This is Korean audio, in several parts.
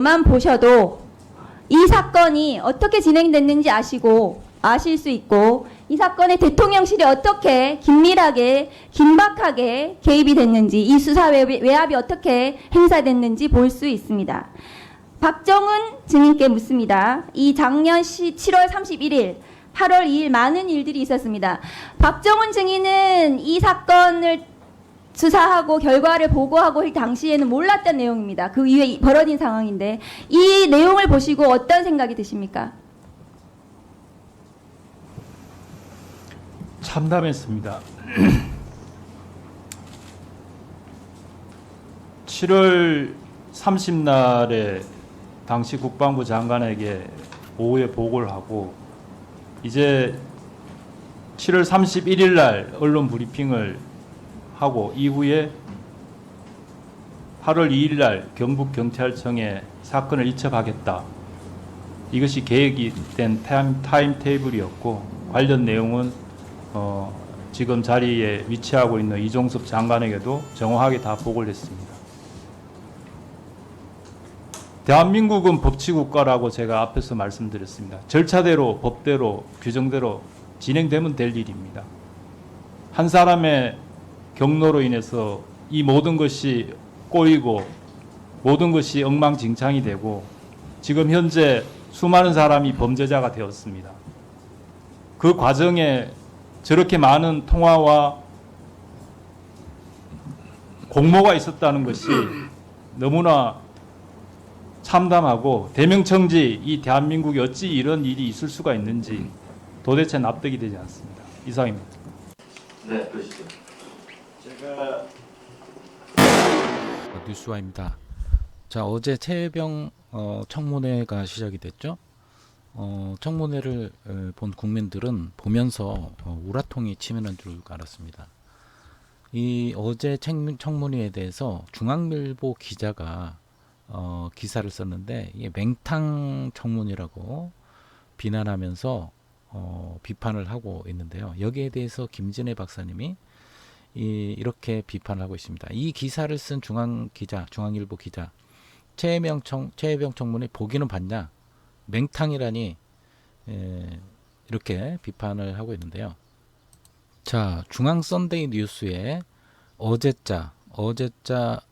만 보셔도 이 사건이 어떻게 진행됐는지 아실 수 있고, 이 사건에 대통령실이 어떻게 긴밀하게 긴박하게 개입이 됐는지, 이 수사 외압이 어떻게 행사됐는지 볼 수 있습니다. 박정훈 증인께 묻습니다. 이 작년 7월 31일 8월 2일 많은 일들이 있었습니다. 박정훈 증인은 이 사건을 수사하고 결과를 보고하고 할 당시에는 몰랐던 내용입니다. 그 이후에 벌어진 상황인데, 이 내용을 보시고 어떤 생각이 드십니까? 참담했습니다. 7월 30날에 당시 국방부 장관에게 오후에 보고를 하고, 이제 7월 31일 날 언론 브리핑을 하고, 이후에 8월 2일 날 경북경찰청에 사건을 이첩하겠다. 이것이 계획이 된 타임 테이블이었고, 관련 내용은 지금 자리에 위치하고 있는 이종섭 장관에게도 정확하게 다 보고를 했습니다. 대한민국은 법치국가라고 제가 앞에서 말씀드렸습니다. 절차대로, 법대로, 규정대로 진행되면 될 일입니다. 한 사람의 경로로 인해서 이 모든 것이 꼬이고 모든 것이 엉망진창이 되고, 지금 현재 수많은 사람이 범죄자가 되었습니다. 그 과정에 저렇게 많은 통화와 공모가 있었다는 것이 너무나 참담하고, 대명청지 이 대한민국에 어찌 이런 일이 있을 수가 있는지 도대체 납득이 되지 않습니다. 이상입니다. 네, 그러시죠. 제가 뉴스와입니다. 자, 어제 최혜병 청문회가 시작이 됐죠. 청문회를 본 국민들은 보면서 우라통이 치밀한 줄 알았습니다. 이 어제 청문회에 대해서 중앙일보 기자가 기사를 썼는데, 이게 맹탕 청문이라고 비난하면서 비판을 하고 있는데요. 여기에 대해서 김진애 박사님이 이렇게 비판을 하고 있습니다. 이 기사를 쓴 중앙일보 기자, 최혜병 청문회 보기는 봤냐? 맹탕이라니, 이렇게 비판을 하고 있는데요. 자, 중앙 선데이 뉴스에 어제자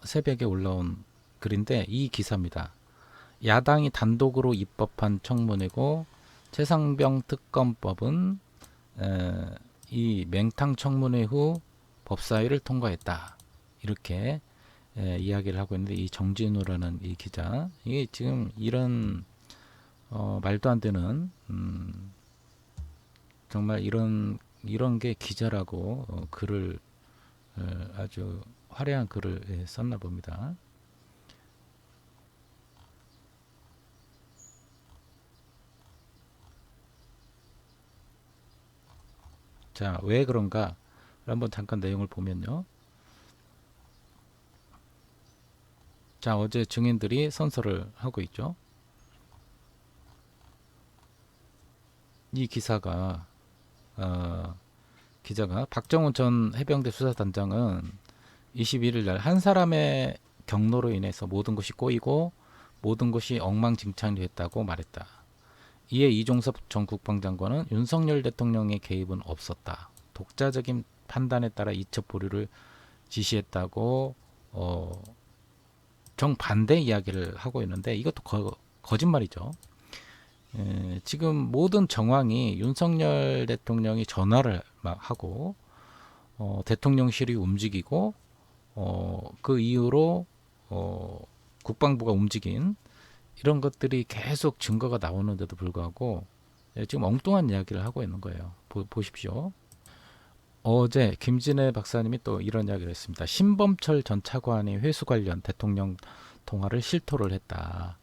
새벽에 올라온 글인데, 이 기사입니다. 야당이 단독으로 입법한 청문회고, 최상병 특검법은 이 맹탕 청문회 후 법사위를 통과했다. 이렇게 이야기를 하고 있는데, 이 정진우라는 이 기자, 이게 지금 이런 말도 안 되는 정말 이런 게 기자라고 글을 아주 화려한 글을 썼나 봅니다. 자, 왜 그런가 한번 잠깐 내용을 보면요. 자, 어제 증인들이 선서를 하고 있죠. 이 기자가 박정훈 전 해병대 수사단장은 21일 날 한 사람의 경로로 인해서 모든 것이 꼬이고 모든 것이 엉망진창이 됐다고 말했다. 이에 이종섭 전 국방장관은 윤석열 대통령의 개입은 없었다. 독자적인 판단에 따라 이첩 보류를 지시했다고 정반대 이야기를 하고 있는데, 이것도 거짓말이죠. 지금 모든 정황이 윤석열 대통령이 전화를 막 하고 대통령실이 움직이고 그 이후로 국방부가 움직인 이런 것들이 계속 증거가 나오는데도 불구하고 지금 엉뚱한 이야기를 하고 있는 거예요. 보십시오. 어제 김진애 박사님이 또 이런 이야기를 했습니다. 신범철 전 차관이 회수 관련 대통령 통화를 실토를 했다.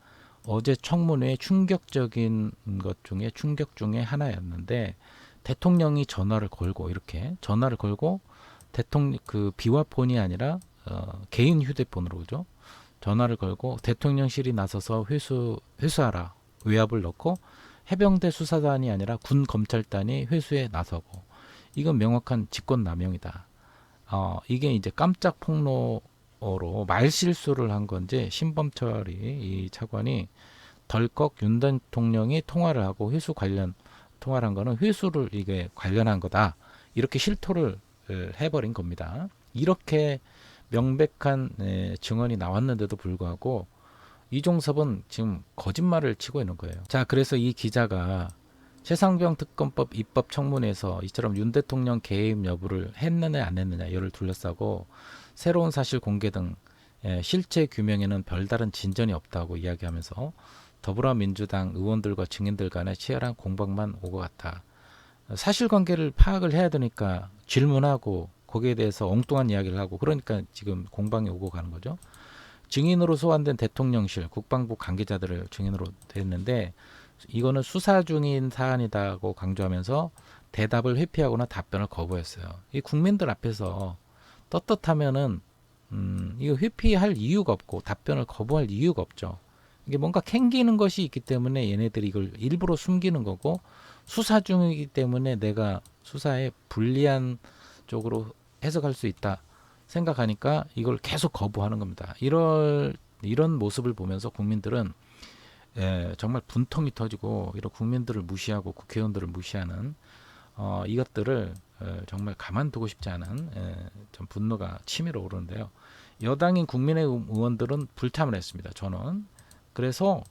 어제 청문회의 충격적인 것 중에 충격 중에 하나였는데, 대통령이 전화를 걸고 대통령 그 비화폰이 아니라 개인 휴대폰으로, 그죠? 전화를 걸고 대통령실이 나서서 회수하라, 외압을 넣고 해병대 수사단이 아니라 군 검찰단이 회수에 나서고, 이건 명확한 직권남용이다. 이게 이제 깜짝 폭로 말실수를 한 건지 신범철이 이 차관이 덜컥 윤 대통령이 통화를 하고 회수 관련 통화를 한 거는 회수를 이게 관련한 거다. 이렇게 실토를 해버린 겁니다. 이렇게 명백한 증언이 나왔는데도 불구하고 이종섭은 지금 거짓말을 치고 있는 거예요. 자, 그래서 이 기자가 최상병 특검법 입법 청문회에서 이처럼 윤 대통령 개입 여부를 했느냐 안 했느냐 이를 둘러싸고 새로운 사실 공개 등 실체 규명에는 별다른 진전이 없다고 이야기하면서 더불어민주당 의원들과 증인들 간의 치열한 공방만 오고 갔다. 사실관계를 파악을 해야 되니까 질문하고 거기에 대해서 엉뚱한 이야기를 하고 그러니까 지금 공방이 오고 가는 거죠. 증인으로 소환된 대통령실, 국방부 관계자들을 증인으로 됐는데 이거는 수사 중인 사안이다고 강조하면서 대답을 회피하거나 답변을 거부했어요. 이 국민들 앞에서 떳떳하면은 이거 회피할 이유가 없고 답변을 거부할 이유가 없죠. 이게 뭔가 캥기는 것이 있기 때문에 얘네들이 이걸 일부러 숨기는 거고 수사 중이기 때문에 내가 수사에 불리한 쪽으로 해석할 수 있다 생각하니까 이걸 계속 거부하는 겁니다. 이런 모습을 보면서 국민들은 정말 분통이 터지고 이런 국민들을 무시하고 국회의원들을 무시하는 이것들을 정말 가만두고 싶지 않은 좀 분노가 치밀어 오르는데요. 여당인 국민의힘 의원들은 불참을 했습니다. 저는. 그래서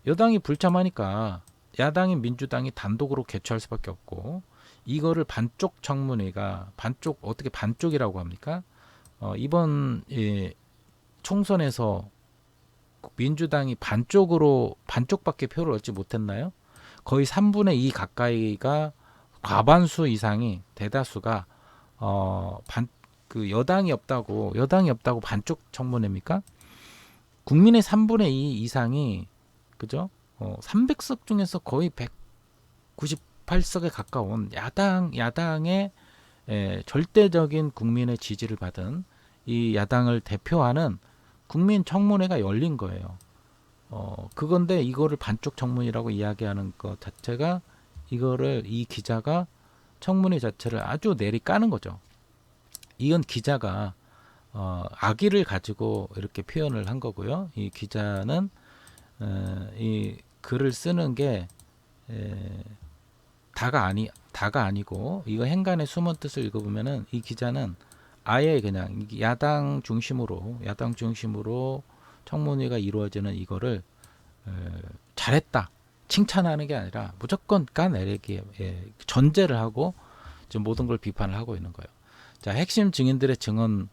여당이 불참하니까 야당인 민주당이 단독으로 개최할 수밖에 없고 이거를 반쪽 청문회가 어떻게 반쪽이라고 합니까? 이번 총선에서 민주당이 반쪽밖에 표를 얻지 못했나요? 거의 3분의 2 가까이가 과반수 이상이 대다수가 여당이 없다고 반쪽 청문회입니까? 국민의 3분의 2 이상이 그죠? 300석 중에서 거의 198석에 가까운 야당의 절대적인 국민의 지지를 받은 이 야당을 대표하는 국민 청문회가 열린 거예요. 그건데 이거를 반쪽 청문이라고 이야기하는 것 자체가 이 기자가 청문회 자체를 아주 내리 까는 거죠. 이건 기자가 악의를 가지고 이렇게 표현을 한 거고요. 이 기자는 이 글을 쓰는 게 다가 아니고 이거 행간의 숨은 뜻을 읽어보면은 이 기자는 아예 그냥 야당 중심으로 청문회가 이루어지는 이거를 잘했다 칭찬하는 게 아니라 무조건 까내리기 전제를 하고 지금 모든 걸 비판을 하고 있는 거예요. 자, 핵심 증인들의 증언을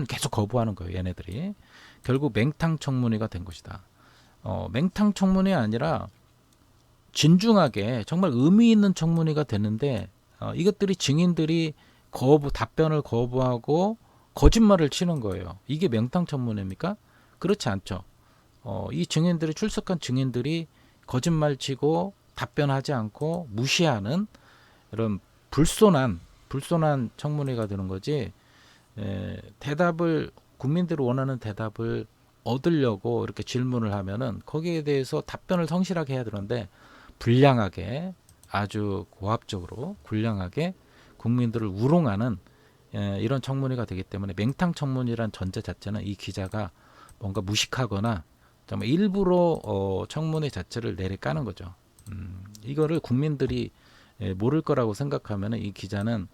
계속 거부하는 거예요. 얘네들이 결국 맹탕 청문회가 된 것이다. 맹탕 청문회 아니라 진중하게 정말 의미 있는 청문회가 됐는데 이것들이 증인들이 답변을 거부하고 거짓말을 치는 거예요. 이게 맹탕 청문회입니까? 그렇지 않죠. 이 증인들이 출석한 증인들이 거짓말치고 답변하지 않고 무시하는 이런 불손한 청문회가 되는 거지. 국민들이 원하는 대답을 얻으려고 이렇게 질문을 하면은 거기에 대해서 답변을 성실하게 해야 되는데 불량하게 아주 고압적으로 불량하게 국민들을 우롱하는 이런 청문회가 되기 때문에 맹탕 청문회란 전제 자체는 이 기자가 뭔가 무식하거나 정말 일부러 청문회 자체를 내리까는 거죠. 이거를 국민들이 모를 거라고 생각하면 이 기자는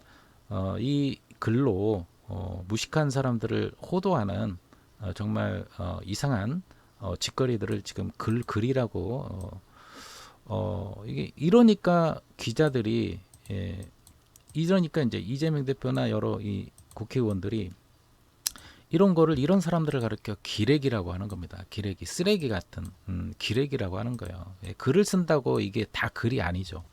이 글로 무식한 사람들을 호도하는 정말 이상한 짓거리들을 지금 글이라고 이게 이러니까 기자들이 이러니까 이제 이재명 대표나 여러 이 국회의원들이 이런 사람들을 가르쳐 기레기라고 하는 겁니다. 기레기, 쓰레기 같은 기레기라고 하는 거예요. 글을 쓴다고 이게 다 글이 아니죠.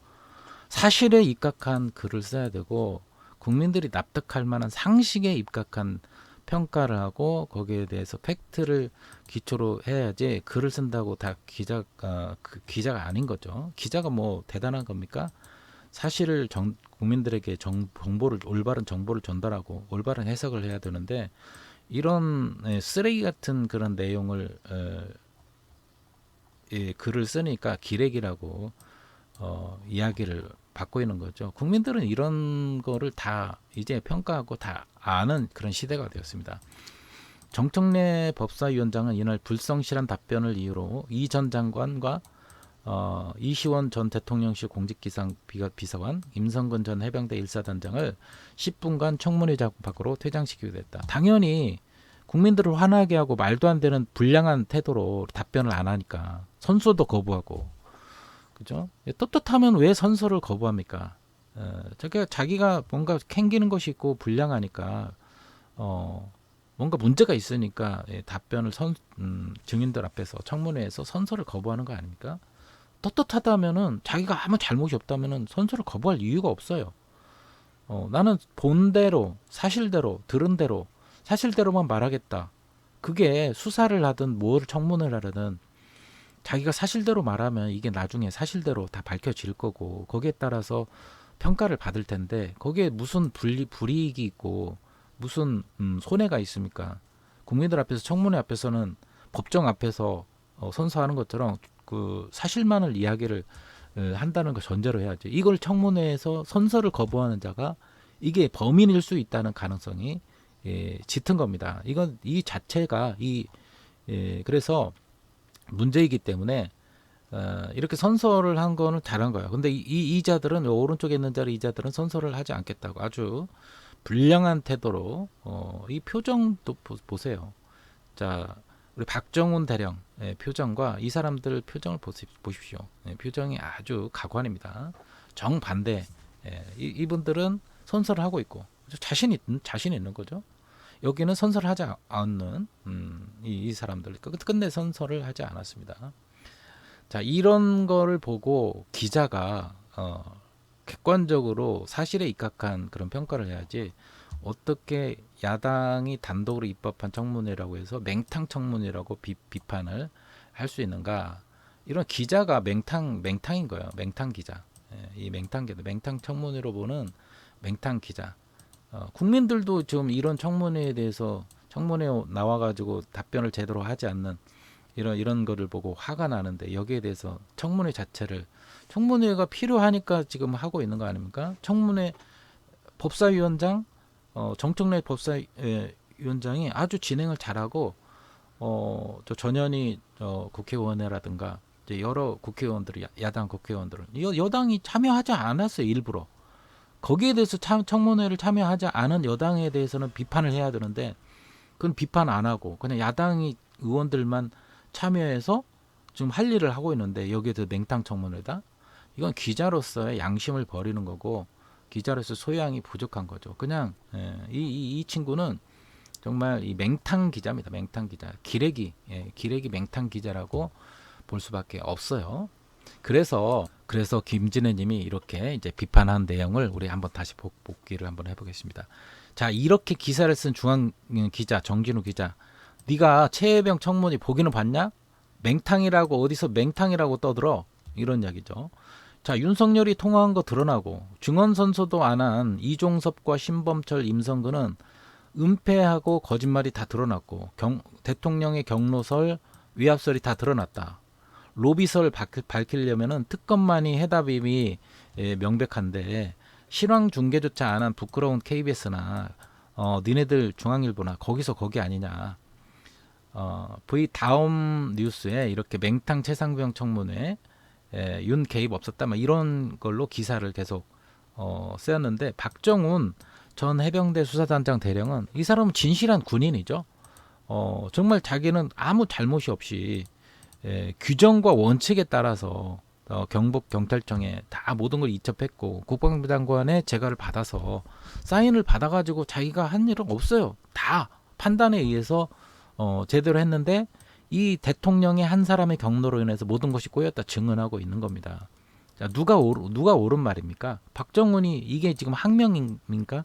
사실에 입각한 글을 써야 되고 국민들이 납득할 만한 상식에 입각한 평가를 하고 거기에 대해서 팩트를 기초로 해야지 글을 쓴다고 다 기자가 아닌 거죠. 기자가 뭐 대단한 겁니까? 사실을 국민들에게 올바른 정보를 전달하고 올바른 해석을 해야 되는데 이런 쓰레기 같은 그런 내용을 글을 쓰니까 기레기라고 이야기를 받고 있는 거죠. 국민들은 이런 거를 다 이제 평가하고 다 아는 그런 시대가 되었습니다. 정청래 법사위원장은 이날 불성실한 답변을 이유로 이 전 장관과 이시원 전 대통령실 공직기상 비서관, 임성근 전 해병대 1사단장을 10분간 청문회 밖으로 퇴장시키게 됐다. 당연히 국민들을 화나게 하고 말도 안 되는 불량한 태도로 답변을 안 하니까 선서도 거부하고, 그죠? 떳떳하면 왜 선서를 거부합니까? 자기가 뭔가 캥기는 것이 있고 불량하니까 뭔가 문제가 있으니까 답변을 증인들 앞에서 청문회에서 선서를 거부하는 거 아닙니까? 떳떳하다면은 자기가 아무 잘못이 없다면은 선서를 거부할 이유가 없어요. 나는 본대로 사실대로 들은 대로 사실대로만 말하겠다. 그게 수사를 하든 뭘 청문회를 하든 자기가 사실대로 말하면 이게 나중에 사실대로 다 밝혀질 거고 거기에 따라서 평가를 받을 텐데 거기에 무슨 불이익이 있고 무슨 손해가 있습니까? 국민들 앞에서 청문회 앞에서는 법정 앞에서 선서하는 것처럼 그 사실만을 이야기를 한다는 걸 전제로 해야지. 이걸 청문회에서 선서를 거부하는 자가 이게 범인일 수 있다는 가능성이 짙은 겁니다. 이건 이 자체가 그래서 문제이기 때문에 이렇게 선서를 한 거는 잘한 거예요. 근데 이 자들은 오른쪽에 있는 자리 이 자들은 선서를 하지 않겠다고 아주 불량한 태도로 이 표정도 보세요. 자, 우리 박정훈 대령 표정과 이 사람들 표정을 보십시오. 표정이 아주 가관입니다. 정반대. 이분들은 선서를 하고 있고 자신 있는 거죠. 여기는 선서를 하지 않는 이 사람들 끝내 선서를 하지 않았습니다. 자, 이런 거를 보고 기자가 객관적으로 사실에 입각한 그런 평가를 해야지 어떻게 야당이 단독으로 입법한 청문회라고 해서 맹탕 청문회라고 비판을 할 수 있는가? 이런 기자가 맹탕인 거예요. 맹탕 기자. 이 맹탕 청문회로 보는 맹탕 기자. 국민들도 지금 이런 청문회에 대해서 청문회 나와가지고 답변을 제대로 하지 않는 이런 거를 보고 화가 나는데 여기에 대해서 청문회가 필요하니까 지금 하고 있는 거 아닙니까? 청문회 법사위원장 정청래 법사위원장이 아주 진행을 잘하고 저 전현희 국회의원이라든가 이제 여러 국회의원들이 야당 국회의원들은 여당이 참여하지 않았어요. 일부러 거기에 대해서 청문회를 참여하지 않은 여당에 대해서는 비판을 해야 되는데 그건 비판 안 하고 그냥 야당이 의원들만 참여해서 지금 할 일을 하고 있는데 여기에 더 맹탕 청문회다. 이건 기자로서의 양심을 버리는 거고 기자로서 소양이 부족한 거죠. 그냥 이 친구는 정말 이 맹탕 기자입니다. 맹탕 기자. 기레기 맹탕 기자라고 볼 수밖에 없어요. 그래서 김진애 님이 이렇게 이제 비판한 내용을 우리 한번 다시 복기를 한번 해보겠습니다. 자, 이렇게 기사를 쓴 중앙 기자 정진우 기자, 네가 최혜병 청문회 보기는 봤냐? 맹탕이라고 어디서 맹탕이라고 떠들어? 이런 이야기죠. 자, 윤석열이 통화한 거 드러나고 증언 선서도 안 한 이종섭과 신범철, 임성근은 은폐하고 거짓말이 다 드러났고 대통령의 경로설, 위압설이 다 드러났다. 로비설 밝히려면은 특검만이 해답임이 명백한데 실황 중계조차 안 한 부끄러운 KBS나 니네들 중앙일보나 거기 아니냐. 다음 뉴스에 이렇게 맹탕 최상병 청문회 윤 개입 없었다 이런 걸로 기사를 계속 쓰였는데 박정훈 전 해병대 수사단장 대령은 이 사람은 진실한 군인이죠. 정말 자기는 아무 잘못이 없이 규정과 원칙에 따라서 경북 경찰청에 다 모든 걸 이첩했고 국방부 장관의 재가를 받아서 사인을 받아가지고 자기가 한 일은 없어요. 다 판단에 의해서 제대로 했는데 이 대통령의 한 사람의 경로로 인해서 모든 것이 꼬였다 증언하고 있는 겁니다. 자, 누가 옳은 말입니까? 박정훈이 이게 지금 항명입니까?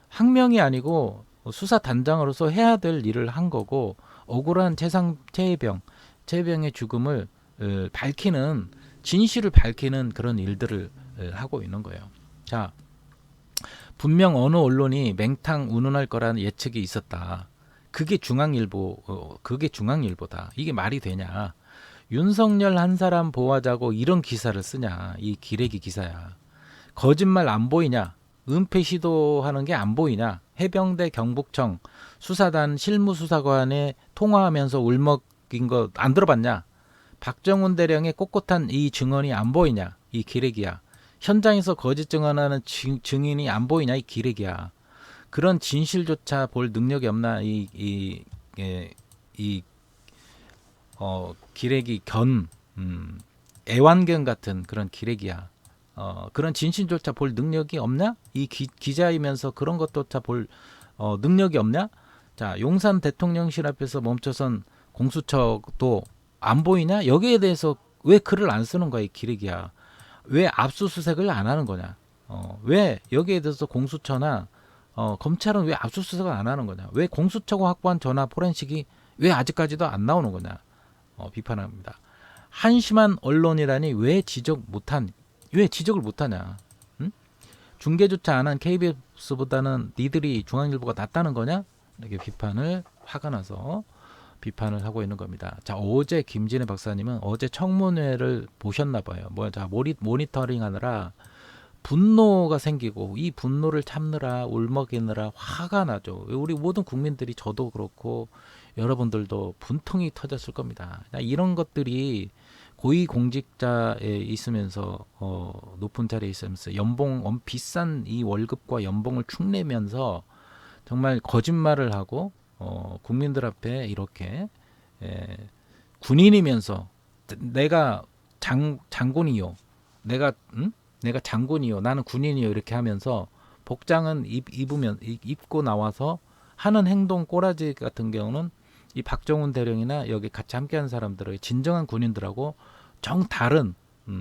항명이 아니고 수사단장으로서 해야 될 일을 한 거고 억울한 최혜병의 죽음을 밝히는 진실을 밝히는 그런 일들을 하고 있는 거예요. 자, 분명 어느 언론이 맹탕 운운할 거라는 예측이 있었다. 그게 중앙일보다. 이게 말이 되냐? 윤석열 한 사람 보호하자고 이런 기사를 쓰냐? 이 기레기 기사야. 거짓말 안 보이냐? 은폐 시도하는 게 안 보이냐? 해병대 경북청 수사단 실무수사관에 통화하면서 울먹인 거 안 들어봤냐? 박정훈 대령의 꼿꼿한 이 증언이 안 보이냐? 이 기레기야. 현장에서 거짓 증언하는 증인이 안 보이냐? 이 기레기야. 그런 진실조차 볼 능력이 없나? 기레기 애완견 같은 그런 기레기야. 그런 진실조차 볼 능력이 없냐? 이 기자이면서 그런 것조차 볼 능력이 없냐? 자, 용산 대통령실 앞에서 멈춰선 공수처도 안 보이냐? 여기에 대해서 왜 글을 안 쓰는 거야, 이 기레기야. 왜 압수수색을 안 하는 거냐? 왜 여기에 대해서 공수처나 검찰은 왜 압수수색을 안 하는 거냐? 왜 공수처가 확보한 전화 포렌식이 왜 아직까지도 안 나오는 거냐? 비판합니다. 한심한 언론이라니 왜 지적을 못하냐? 응? 중계조차 안 한 KBS보다는 니들이 중앙일보가 낫다는 거냐? 이렇게 화가 나서 비판을 하고 있는 겁니다. 자, 어제 김진애 박사님은 어제 청문회를 보셨나 봐요. 모니터링 하느라 분노가 생기고 이 분노를 참느라 울먹이느라 화가 나죠. 우리 모든 국민들이 저도 그렇고 여러분들도 분통이 터졌을 겁니다. 이런 것들이 고위공직자에 있으면서 높은 자리에 있으면서 비싼 이 월급과 연봉을 축내면서 정말 거짓말을 하고 국민들 앞에 이렇게 군인이면서 내가 장군이요, 내가 장군이요, 나는 군인이요 이렇게 하면서 복장은 입고 나와서 하는 행동 꼬라지 같은 경우는 이 박정훈 대령이나 여기 같이 함께한 사람들의 진정한 군인들하고 정 다른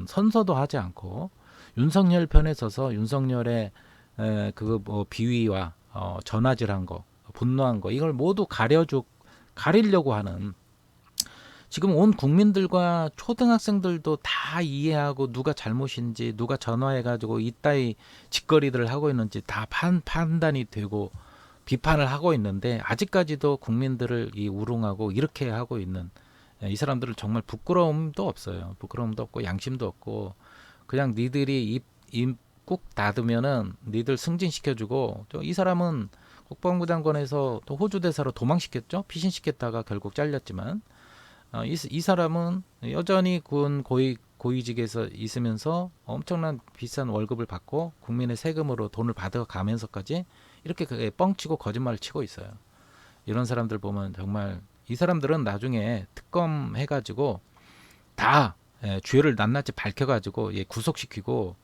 선서도 하지 않고 윤석열 편에 서서 윤석열의 비위와 전화질한 거, 분노한 거 이걸 모두 가리려고 하는, 지금 온 국민들과 초등학생들도 다 이해하고 누가 잘못인지 누가 전화해가지고 이따위 짓거리들을 하고 있는지 다 판단이 되고 비판을 하고 있는데 아직까지도 국민들을 우롱하고 이렇게 하고 있는 이 사람들은 정말 부끄러움도 없어요. 부끄러움도 없고 양심도 없고 그냥 니들이 입 꾹 닫으면은 니들 승진시켜주고, 또 이 사람은 국방부 장관에서 또 호주 대사로 도망시켰죠. 피신시켰다가 결국 잘렸지만 이 사람은 여전히 군 고위직에서 있으면서 엄청난 비싼 월급을 받고 국민의 세금으로 돈을 받아가면서까지 이렇게 뻥치고 거짓말을 치고 있어요. 이런 사람들 보면 정말 이 사람들은 나중에 특검 해가지고 다 죄를 낱낱이 밝혀가지고 구속시키고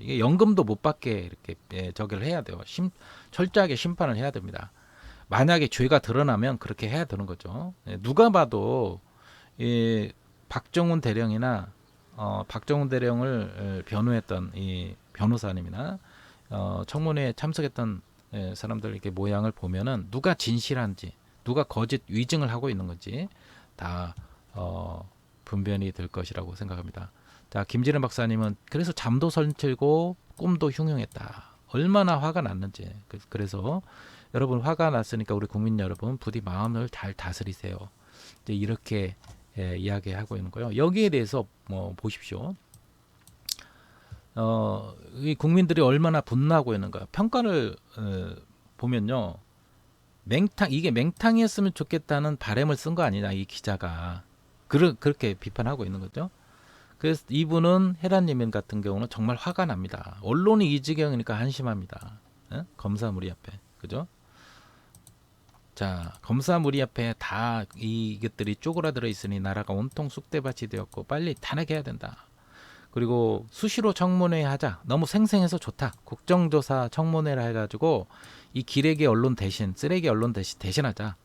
이게 연금도 못 받게 이렇게 저기를 해야 돼요. 철저하게 심판을 해야 됩니다. 만약에 죄가 드러나면 그렇게 해야 되는 거죠. 누가 봐도 박정훈 대령이나 박정훈 대령을 변호했던 이 변호사님이나 청문회에 참석했던 사람들 이렇게 모양을 보면은 누가 진실한지 누가 거짓 위증을 하고 있는 건지 다 분변이 될 것이라고 생각합니다. 자, 김진애 박사님은 그래서 잠도 설치고 꿈도 흉흉했다. 얼마나 화가 났는지. 그래서 여러분 화가 났으니까 우리 국민 여러분 부디 마음을 잘 다스리세요. 이제 이렇게 이야기하고 있는 거예요. 여기에 대해서 보십시오. 이 국민들이 얼마나 분노하고 있는가. 평가를 보면요. 이게 맹탕이었으면 좋겠다는 바람을 쓴 거 아니냐, 이 기자가. 그렇게 비판하고 있는 거죠. 그래서 이분은 헤라님 같은 경우는 정말 화가 납니다. 언론이 이 지경이니까 한심합니다. 검사 무리 앞에. 그죠? 자, 검사 무리 앞에 다 이것들이 쪼그라들어 있으니 나라가 온통 쑥대밭이 되었고 빨리 탄핵해야 된다. 그리고 수시로 청문회 하자. 너무 생생해서 좋다. 국정조사 청문회를 해가지고 이 기레기 언론 대신, 쓰레기 언론 대신하자.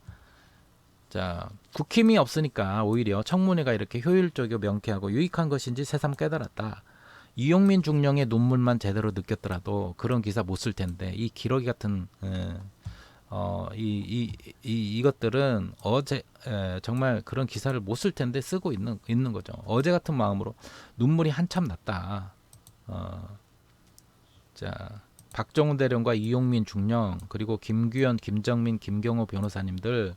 자, 국힘이 없으니까 오히려 청문회가 이렇게 효율적이고 명쾌하고 유익한 것인지 새삼 깨달았다. 이용민 중령의 눈물만 제대로 느꼈더라도 그런 기사 못 쓸 텐데 이 기러기 같은 이것들은 어제 정말 그런 기사를 못 쓸 텐데 쓰고 있는 거죠. 어제 같은 마음으로 눈물이 한참 났다. 자, 박정훈 대령과 이용민 중령 그리고 김규현, 김정민, 김경호 변호사님들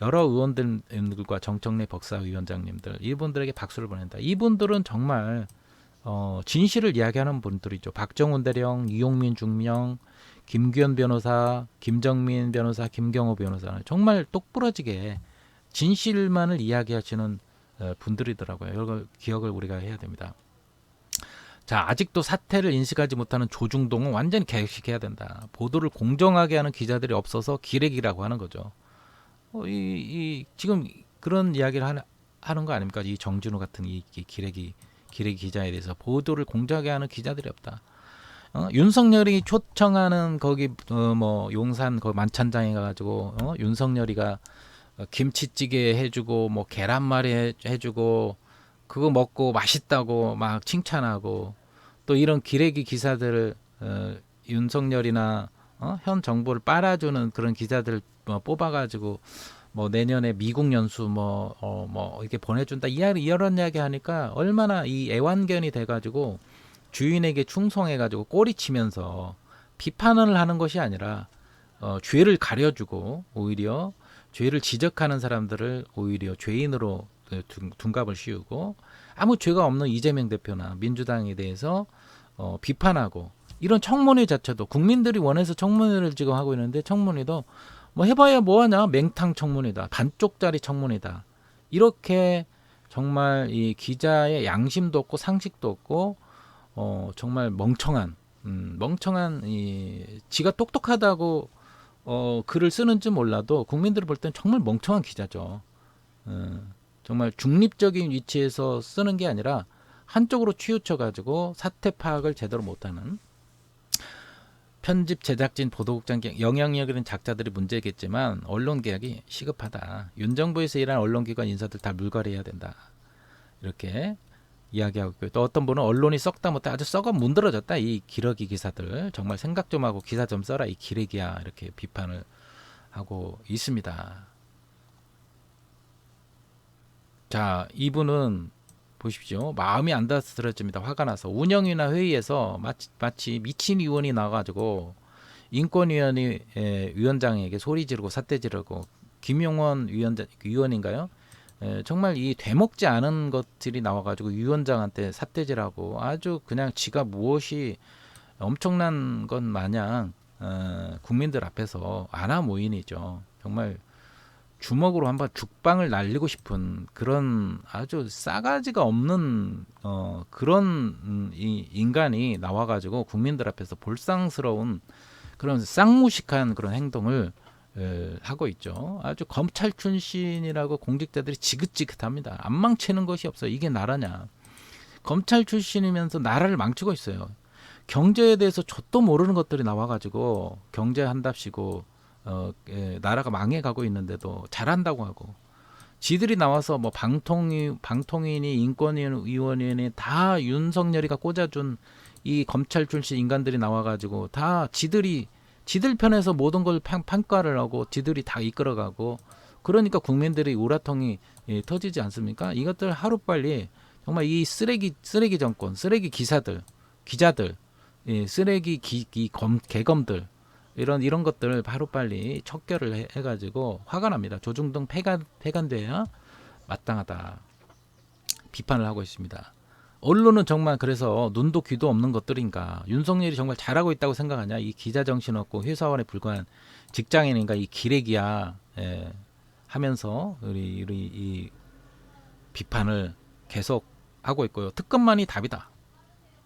여러 의원들과 정청래 법사위원장님들 이분들에게 박수를 보낸다. 이분들은 정말 진실을 이야기하는 분들이죠. 박정훈 대령, 이용민 중령, 김규현 변호사, 김정민 변호사, 김경호 변호사 정말 똑부러지게 진실만을 이야기하시는 분들이더라고요. 이걸 기억을 우리가 해야 됩니다. 자, 아직도 사태를 인식하지 못하는 조중동은 완전히 개식해야 된다. 보도를 공정하게 하는 기자들이 없어서 기레기라고 하는 거죠. 지금 그런 이야기를 하는 거 아닙니까? 이 정진우 같은 이 기레기 기자에 대해서 보도를 공정하게 하는 기자들이 없다. 윤석열이 초청하는 거기 뭐 용산 거 만찬장에 가가지고 윤석열이가 김치찌개 해주고 뭐 계란말이 해주고 그거 먹고 맛있다고 막 칭찬하고 또 이런 기레기 기사들을 윤석열이나 현 정부를 빨아주는 그런 기자들 뽑아가지고 뭐 내년에 미국 연수 뭐 이렇게 보내준다 이런 이야기 하니까 얼마나 이 애완견이 돼가지고 주인에게 충성해가지고 꼬리치면서 비판을 하는 것이 아니라 죄를 가려주고 오히려 죄를 지적하는 사람들을 오히려 죄인으로 둔갑을 씌우고 아무 죄가 없는 이재명 대표나 민주당에 대해서 비판하고 이런 청문회 자체도 국민들이 원해서 청문회를 지금 하고 있는데 청문회도 뭐 해봐야 뭐하냐 맹탕 청문회다 반쪽짜리 청문회다 이렇게 정말 이 기자의 양심도 없고 상식도 없고 정말 멍청한 지가 똑똑하다고 글을 쓰는지 몰라도 국민들이 볼 땐 정말 멍청한 기자죠. 정말 중립적인 위치에서 쓰는 게 아니라 한쪽으로 치우쳐가지고 사태 파악을 제대로 못하는 편집 제작진 보도국장 영향력 있는 작자들이 문제겠지만 언론 개혁이 시급하다. 윤 정부에서 일하는 언론기관 인사들 다 물갈이해야 된다. 이렇게 이야기하고 있고요. 또 어떤 분은 언론이 썩다 못해 아주 썩어 문드러졌다. 이 기러기 기사들 정말 생각 좀 하고 기사 좀 써라. 이 기레기야. 이렇게 비판을 하고 있습니다. 자, 이분은 보십시오. 마음이 안 다스려집니다. 화가 나서 운영위나 회의에서 마치 미친 의원이 나와가지고 위원장에게 소리 지르고 삿대 지르고 김용원 위원인가요? 정말 이 되먹지 않은 것들이 나와가지고 위원장한테 삿대질하고 아주 그냥 지가 무엇이 엄청난 것 마냥 국민들 앞에서 아나무인이죠. 정말 주먹으로 한번 죽방을 날리고 싶은 그런 아주 싸가지가 없는 그런 인간이 나와가지고 국민들 앞에서 볼상스러운 그런 쌍무식한 그런 행동을 하고 있죠. 아주 검찰 출신이라고 공직자들이 지긋지긋합니다. 안 망치는 것이 없어요. 이게 나라냐. 검찰 출신이면서 나라를 망치고 있어요. 경제에 대해서 좆도 모르는 것들이 나와가지고 경제한답시고 나라가 망해가고 있는데도 잘한다고 하고 지들이 나와서 뭐 방통위니 인권위원회니 다 윤석열이가 꽂아준 이 검찰 출신 인간들이 나와가지고 다 지들 편에서 모든 걸 평가를 하고 지들이 다 이끌어가고 그러니까 국민들이 우라통이 터지지 않습니까? 이것들 하루빨리 정말 이 쓰레기 정권, 쓰레기 기자들, 쓰레기 개검들 이런 것들을 하루빨리 척결을 해가지고 화가 납니다. 조중동 폐간돼야 마땅하다. 비판을 하고 있습니다. 언론은 정말 그래서 눈도 귀도 없는 것들인가. 윤석열이 정말 잘하고 있다고 생각하냐. 이 기자 정신없고 회사원에 불과한 직장인인가 이 기레기야 하면서 우리 이 비판을 계속 하고 있고요. 특검만이 답이다.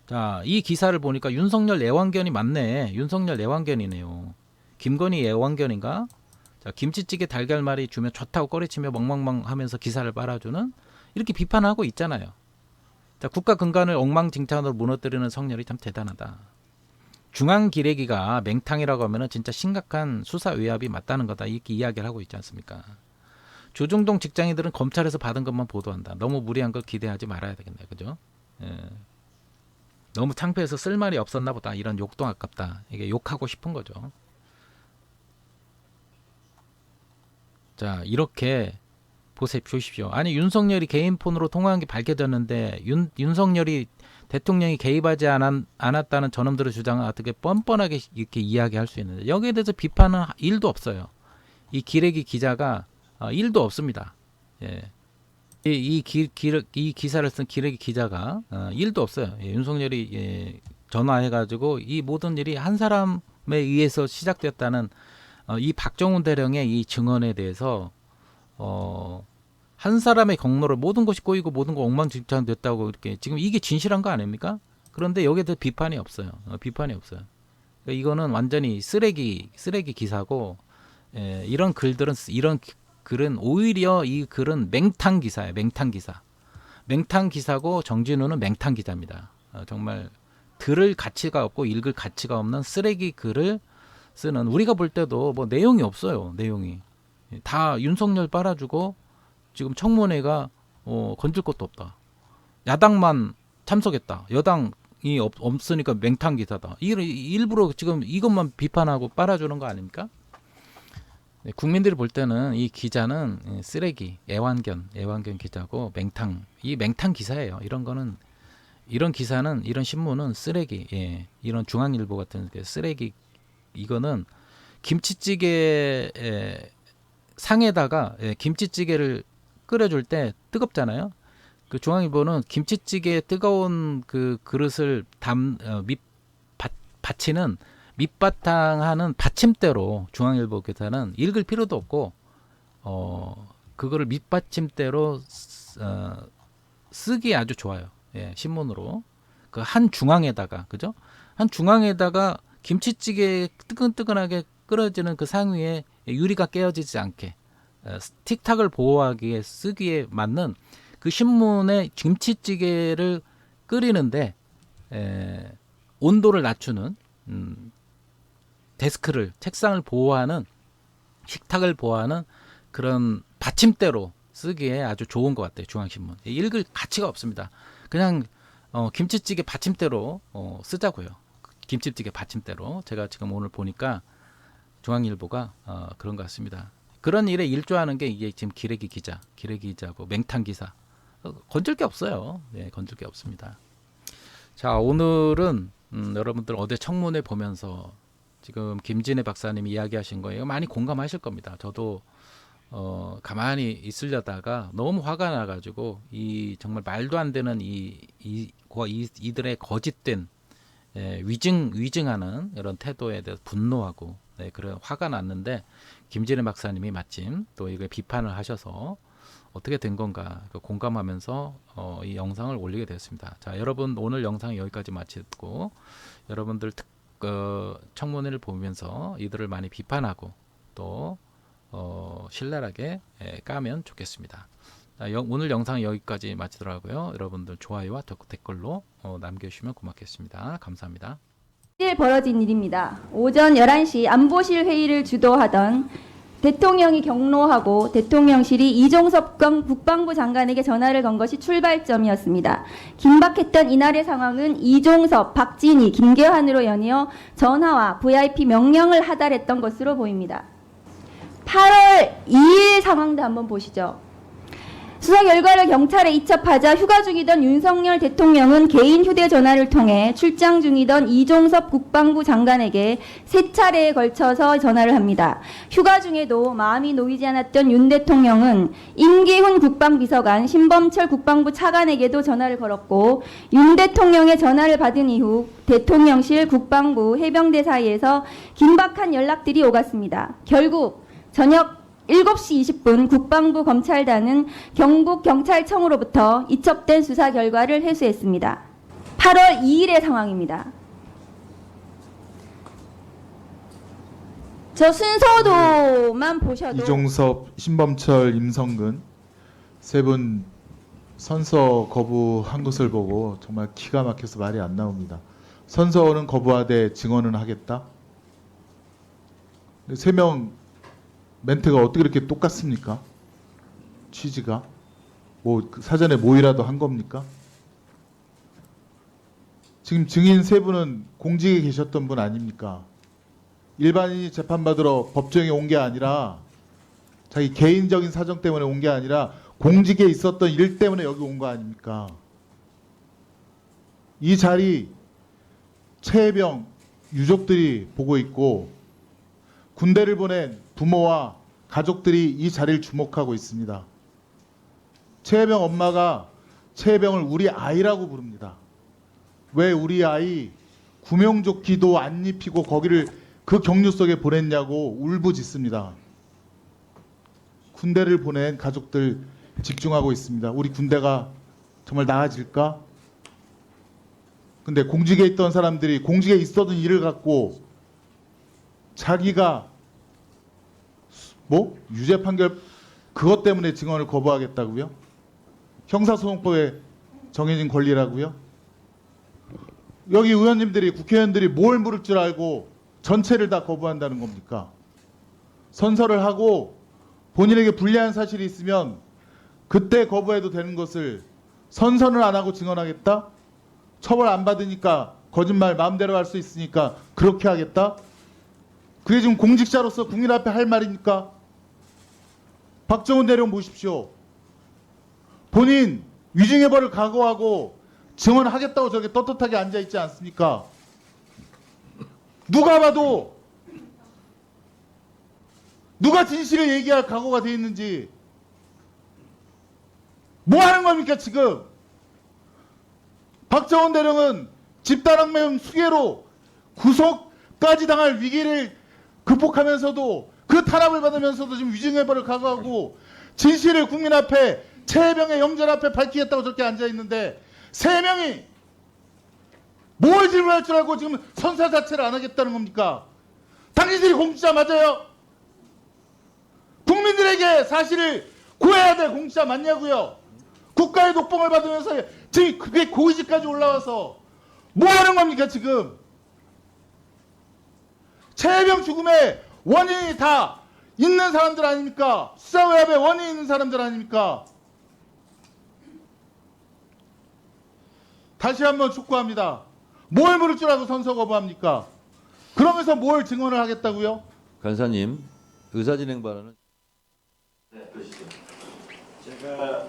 자, 이 기사를 보니까 윤석열 애완견이 맞네. 윤석열 애완견이네요. 김건희 애완견인가? 자, 김치찌개 달걀말이 주면 좋다고 꺼리치며 멍멍멍 하면서 기사를 빨아주는 이렇게 비판하고 있잖아요. 자, 국가 근간을 엉망진창으로 무너뜨리는 성렬이 참 대단하다. 중앙 기레기가 맹탕이라고 하면은 진짜 심각한 수사 외압이 맞다는 거다. 이렇게 이야기를 하고 있지 않습니까? 조중동 직장인들은 검찰에서 받은 것만 보도한다. 너무 무리한 걸 기대하지 말아야 되겠네요. 그죠? 너무 창피해서 쓸 말이 없었나 보다. 이런 욕도 아깝다. 이게 욕하고 싶은 거죠. 자, 이렇게 보십시오. 아니 윤석열이 개인 폰으로 통화한 게 밝혀졌는데 윤석열이 대통령이 개입하지 않았다는 저놈들의 주장을 어떻게 뻔뻔하게 이렇게 이야기할 수 있는데 여기에 대해서 비판은 1도 없어요. 이 기레기 기자가 1도 없습니다. 예. 이 기사를 쓴 기레기 기자가 일도 없어요. 예, 윤석열이 전화해가지고 이 모든 일이 한 사람에 의해서 시작됐다는 이 박정훈 대령의 이 증언에 대해서 한 사람의 경로를 모든 것이 꼬이고 모든 거 엉망진창됐다고 이렇게 지금 이게 진실한 거 아닙니까? 그런데 여기에 대해 비판이 없어요. 비판이 없어요. 그러니까 이거는 완전히 쓰레기 기사고 이런 글들은 이런 글은 오히려 이 글은 맹탕 기사예요. 맹탕 기사고 정진우는 맹탕 기자입니다. 정말 들을 가치가 없고 읽을 가치가 없는 쓰레기 글을 쓰는 우리가 볼 때도 뭐 내용이 없어요. 내용이 다 윤석열 빨아주고 지금 청문회가 건질 것도 없다. 야당만 참석했다. 여당이 없으니까 맹탕 기사다. 일부러 지금 이것만 비판하고 빨아주는 거 아닙니까? 네, 국민들이 볼 때는 이 기자는 쓰레기, 애완견 기자고 이 맹탕 기사예요. 이런 기사는 이런 신문은 쓰레기. 예, 이런 중앙일보 같은 쓰레기. 이거는 김치찌개 상에다가 김치찌개를 끓여줄 때 뜨겁잖아요. 그 중앙일보는 김치찌개에 뜨거운 그 그릇을 받치는 밑바탕하는 받침대로 중앙일보 기사는 읽을 필요도 없고 그거를 밑받침대로 쓰기 아주 좋아요. 예, 신문으로 그 한 중앙에다가 그죠? 한 중앙에다가 김치찌개 뜨끈뜨끈하게 끓여지는 그 상위에 유리가 깨어지지 않게 틱탁을 보호하기에 쓰기에 맞는 그 신문에 김치찌개를 끓이는데 온도를 낮추는 데스크를 책상을 보호하는 식탁을 보호하는 그런 받침대로 쓰기에 아주 좋은 것 같아요. 중앙신문 읽을 가치가 없습니다. 그냥 김치찌개 받침대로 쓰자고요. 김치찌개 받침대로 제가 지금 오늘 보니까 중앙일보가 그런 것 같습니다. 그런 일에 일조하는 게 이게 지금 기레기 기자고 맹탕 기사 건질 게 없어요. 네, 건질 게 없습니다. 자, 오늘은 여러분들 어제 청문회 보면서 지금 김진애 박사님이 이야기하신 거예요. 많이 공감하실 겁니다. 저도 가만히 있으려다가 너무 화가 나가지고 이 정말 말도 안 되는 이들의 거짓된 위증하는 이런 태도에 대해서 분노하고 그런 화가 났는데 김진애 박사님이 마침 또 이걸 비판을 하셔서 어떻게 된 건가 공감하면서 이 영상을 올리게 되었습니다. 자, 여러분 오늘 영상 여기까지 마치고 여러분들 청문회를 보면서 이들을 많이 비판하고 또 신랄하게 까면 좋겠습니다. 자, 오늘 영상 여기까지 마치도록 하고요. 여러분들 좋아요와 댓글로 남겨주시면 고맙겠습니다. 감사합니다. 벌어진 일입니다. 오전 11시 안보실 회의를 주도하던 대통령이 경로하고 대통령실이 이종섭 국방부 장관에게 전화를 건 것이 출발점이었습니다. 긴박했던 이날의 상황은 이종섭, 박진희, 김계환으로 연이어 전화와 VIP 명령을 하달했던 것으로 보입니다. 8월 2일 상황도 한번 보시죠. 수사 결과를 경찰에 이첩하자 휴가 중이던 윤석열 대통령은 개인 휴대전화를 통해 출장 중이던 이종섭 국방부 장관에게 3차례에 걸쳐서 전화를 합니다. 휴가 중에도 마음이 놓이지 않았던 윤 대통령은 임기훈 국방비서관, 신범철 국방부 차관에게도 전화를 걸었고 윤 대통령의 전화를 받은 이후 대통령실, 국방부, 해병대 사이에서 긴박한 연락들이 오갔습니다. 결국 저녁 7시 20분 국방부 검찰단은 경북경찰청으로부터 이첩된 수사 결과를 회수했습니다. 8월 2일의 상황입니다. 저 순서도만 보셔도 이종섭, 신범철, 임성근 세 분 선서 거부한 것을 보고 정말 기가 막혀서 말이 안 나옵니다. 선서는 거부하되 증언은 하겠다. 3명 멘트가 어떻게 이렇게 똑같습니까? 취지가 뭐 사전에 모의라도 한 겁니까? 지금 증인 3분은 공직에 계셨던 분 아닙니까? 일반인이 재판받으러 법정에 온 게 아니라 자기 개인적인 사정 때문에 온 게 아니라 공직에 있었던 일 때문에 여기 온 거 아닙니까? 이 자리 최혜병 유족들이 보고 있고 군대를 보낸 부모와 가족들이 이 자리를 주목하고 있습니다. 최혜병 엄마가 최혜병을 우리 아이라고 부릅니다. 왜 우리 아이 구명조끼도 안 입히고 거기를 그 경류 속에 보냈냐고 울부짖습니다. 군대를 보낸 가족들 집중하고 있습니다. 우리 군대가 정말 나아질까? 근데 공직에 있던 사람들이 공직에 있었던 일을 갖고 자기가 뭐 유죄 판결 그것 때문에 증언을 거부하겠다고요? 형사소송법에 정해진 권리라고요? 여기 의원님들이 국회의원들이 뭘 물을 줄 알고 전체를 다 거부한다는 겁니까? 선서를 하고 본인에게 불리한 사실이 있으면 그때 거부해도 되는 것을 선서를 안 하고 증언하겠다? 처벌 안 받으니까 거짓말 마음대로 할 수 있으니까 그렇게 하겠다? 그게 지금 공직자로서 국민 앞에 할 말입니까? 박정훈 대령 보십시오. 본인 위증의 벌을 각오하고 증언하겠다고 저렇게 떳떳하게 앉아있지 않습니까? 누가 봐도 누가 진실을 얘기할 각오가 돼 있는지 뭐 하는 겁니까 지금? 박정훈 대령은 집단항명 수괴로 구속까지 당할 위기를 극복하면서도 그 탄압을 받으면서도 지금 위증의 벌을 각오하고 진실을 국민 앞에 최혜병의 형제들 앞에 밝히겠다고 저렇게 앉아있는데 세 명이 뭘 질문할 줄 알고 지금 선서 자체를 안 하겠다는 겁니까? 당신들이 공직자 맞아요? 국민들에게 사실을 구해야 될 공직자 맞냐고요? 국가의 녹봉을 받으면서 지금 그게 고위직까지 올라와서 뭐 하는 겁니까 지금? 최혜병 죽음의 원인이 다 있는 사람들 아닙니까? 수사외압에 원인이 있는 사람들 아닙니까? 다시 한번 촉구합니다. 뭘 물을 줄 알고 선서 거부합니까? 그러면서 뭘 증언을 하겠다고요? 간사님, 의사진행 발언은 네, 그러시죠. 제가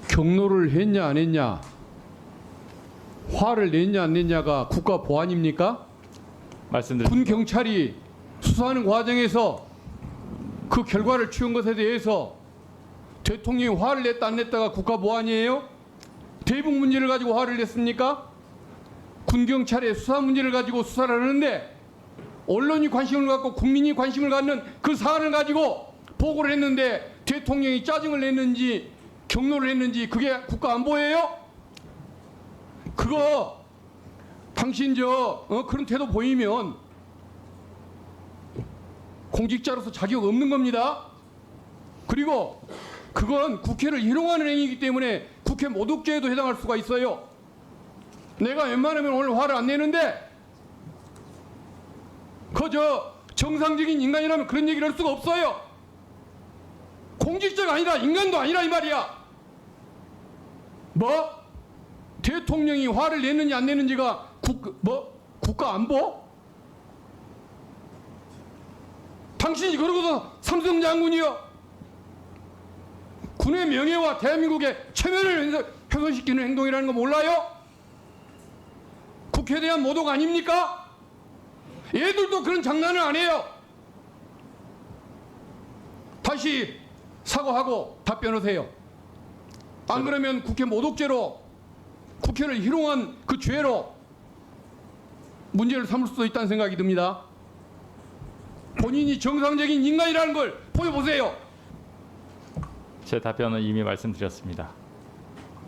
경로를 했냐 안 했냐, 화를 냈냐 안 냈냐가 국가 보안입니까? 군 경찰이 수사하는 과정에서 그 결과를 취한 것에 대해서 대통령이 화를 냈다 안 냈다가 국가 보안이에요? 대북 문제를 가지고 화를 냈습니까? 군 경찰의 수사 문제를 가지고 수사를 하는데 언론이 관심을 갖고 국민이 관심을 갖는 그 사안을 가지고 보고를 했는데 대통령이 짜증을 냈는지 경로를 했는지 그게 국가 안보예요? 그거 당신 그런 태도 보이면 공직자로서 자격 없는 겁니다. 그리고 그건 국회를 희롱하는 행위이기 때문에 국회 모독죄에도 해당할 수가 있어요. 내가 웬만하면 오늘 화를 안 내는데 그저 정상적인 인간이라면 그런 얘기를 할 수가 없어요. 공직자가 아니라 인간도 아니라 이 말이야. 뭐? 대통령이 화를 냈는지 안 냈는지가 국가 안보? 당신이 그러고서 삼성 장군이요? 군의 명예와 대한민국의 체면을 훼손시키는 행동이라는 거 몰라요? 국회에 대한 모독 아닙니까? 얘들도 그런 장난을 안 해요. 다시 사과하고 답변하세요. 안 그러면 국회 모독죄로 국회를 희롱한 그 죄로 문제를 삼을 수도 있다는 생각이 듭니다. 본인이 정상적인 인간이라는 걸 보여보세요. 제 답변은 이미 말씀드렸습니다.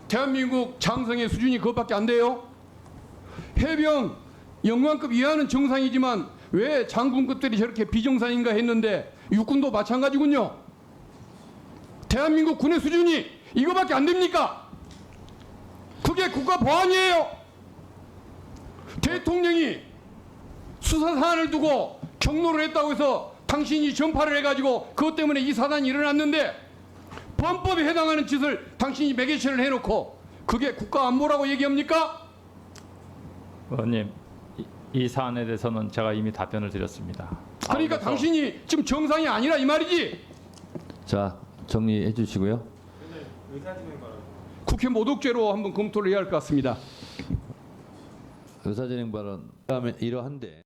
대한민국 장성의 수준이 그것밖에 안 돼요. 해병 영관급 이하는 정상이지만 왜 장군급들이 저렇게 비정상인가 했는데 육군도 마찬가지군요. 대한민국 군의 수준이 이거밖에 안 됩니까? 그게 국가 보안이에요. 대통령이 수사 사안을 두고 경로를 했다고 해서 당신이 전파를 해가지고 그것 때문에 이 사단이 일어났는데 범법에 해당하는 짓을 당신이 매개체를 해놓고 그게 국가 안보라고 얘기합니까? 의원님, 이 사안에 대해서는 제가 이미 답변을 드렸습니다. 그러니까 당신이 지금 정상이 아니라 이 말이지. 자, 정리해 주시고요. 국회 모독죄로 한번 검토를 해야 할 것 같습니다. 의사진행 발언 다음에 이러한데